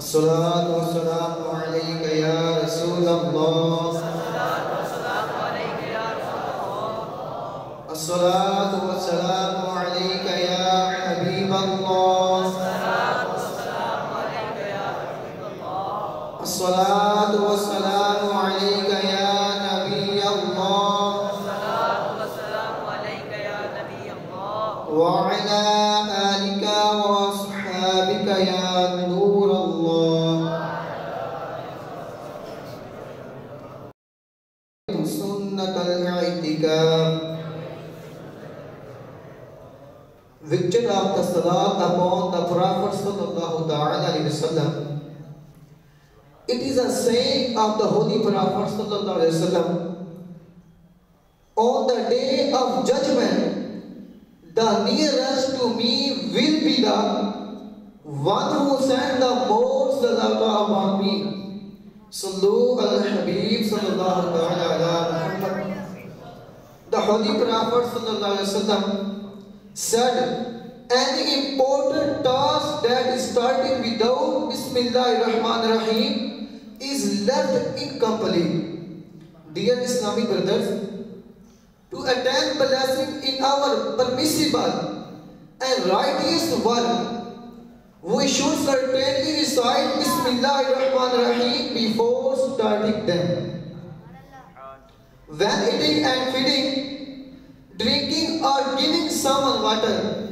अस्सलातु वस्सलामु अलैका या रसूलल्लाह। अस्सलातु वस्सलामु अलैका या हबीबल्लाह। अस्सलातु वस्सलामु अलैका या नबियल्लाह। व अला आलिका व अस्हाबिका या नूरल्लाह। सुन्नतल इतिकाफ, victor of the salat upon the Prophet sallallahu alaihi wasallam. It is a saying of the Holy Prophet sallallahu alaihi wasallam, on the day of judgment, the nearest to me will be the one who sent the most salat upon me. Sallu al Habib sallallahu alaihi Muhammad. The Holy Prophet sallallahu alaihi wasallam said, any important task that is started without Bismillahirrahmanirrahim is left incomplete. Dear Islamic brothers, to attain blessing in our permissible and righteous work, we should certainly recite Bismillahirrahmanirrahim before starting them. When eating and feeding, drinking or giving someone water,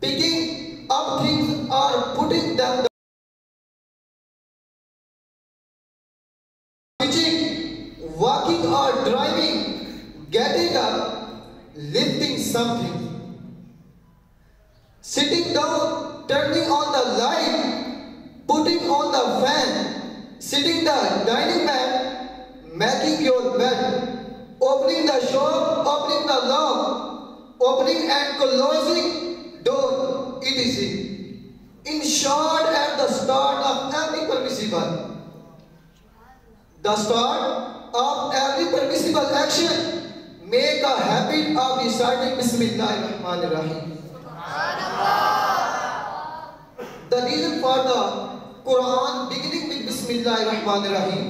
picking up things or putting them down, teaching, walking or driving, getting up, lifting something, sitting down, turning on the light, putting on the fan, sitting the dining mat, making your bed, opening the shop, opening the lock, opening and closing door, etc. In short, at the start of every permissible, action, make a habit of reciting Bismillahirrahmanirrahim. The reason for the Quran beginning with Bismillahirrahmanirrahim,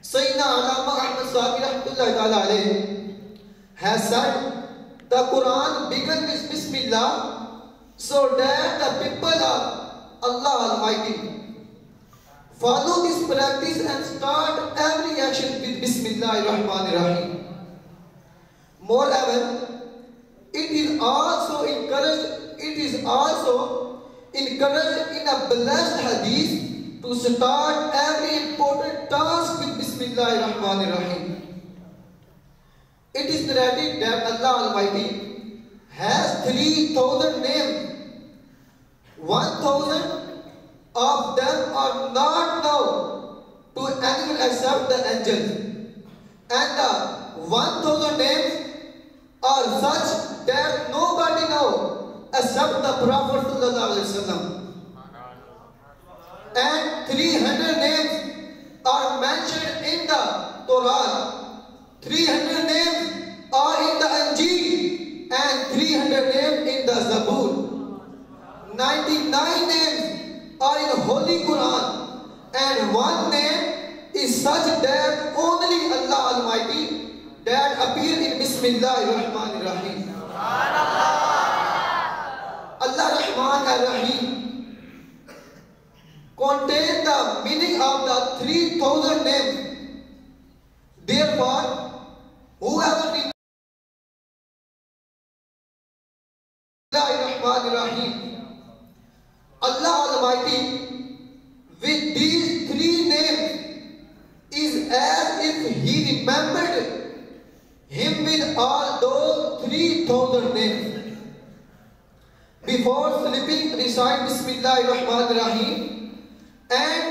Sayyidina Allama Ahmad Saqi rahmatullahi ta'ala alayhi has said, the Quran began with Bismillah so that the people of Allah Almighty follow this practice and start every action with Bismillahirrahmanirrahim. Moreover, it is also encouraged in a blessed hadith to start every important task with Bismillahirrahmanirrahim. It is narrated that Allah Almighty has 3,000 names. 1,000 of them are not known to anyone except the angels, and the 1,000 names are such that nobody knows except the Prophet sallallahu alaihi wasallam. And 300 names are mentioned in the Torah, 300 names are in the Injil, and 300 names in the Zabur. 99 names are in the Holy Quran, and one name is such that only Allah Almighty that appear in Bismillahirrahmanirrahim. Allah Rahman Ar-Rahim contain the meaning of the 3,000 names. Therefore, whoever reads Bismillahirrahmanirrahim, Allah Almighty with these 3 names is as if He remembered Him with all those 3,000 names. Before sleeping, recite Bismillahirrahmanirrahim and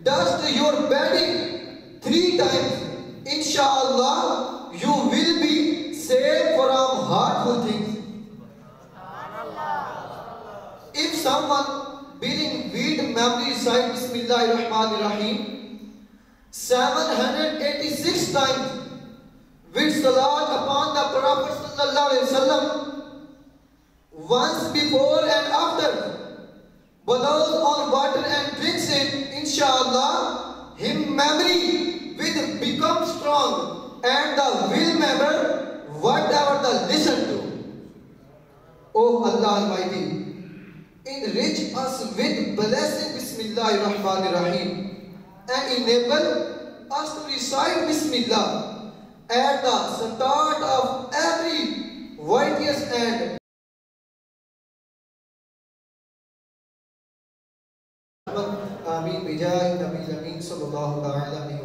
dust your bedding 3 times. Inshallah, you will be saved from hurtful things. If someone bearing weed memory recite Bismillahirrahmanirrahim 786 times with salat upon the Prophet sallallahu alaihi wasallam once before and after, blows on water and drinks inshallah, him memory will become strong and the will remember whatever the listen to. Oh Allah Almighty, enrich us with blessing Bismillahir Rahmanir Rahim and enable us to recite Bismillah at the start of every righteous and Amin bijai Nabi Amin sallallahu alaihi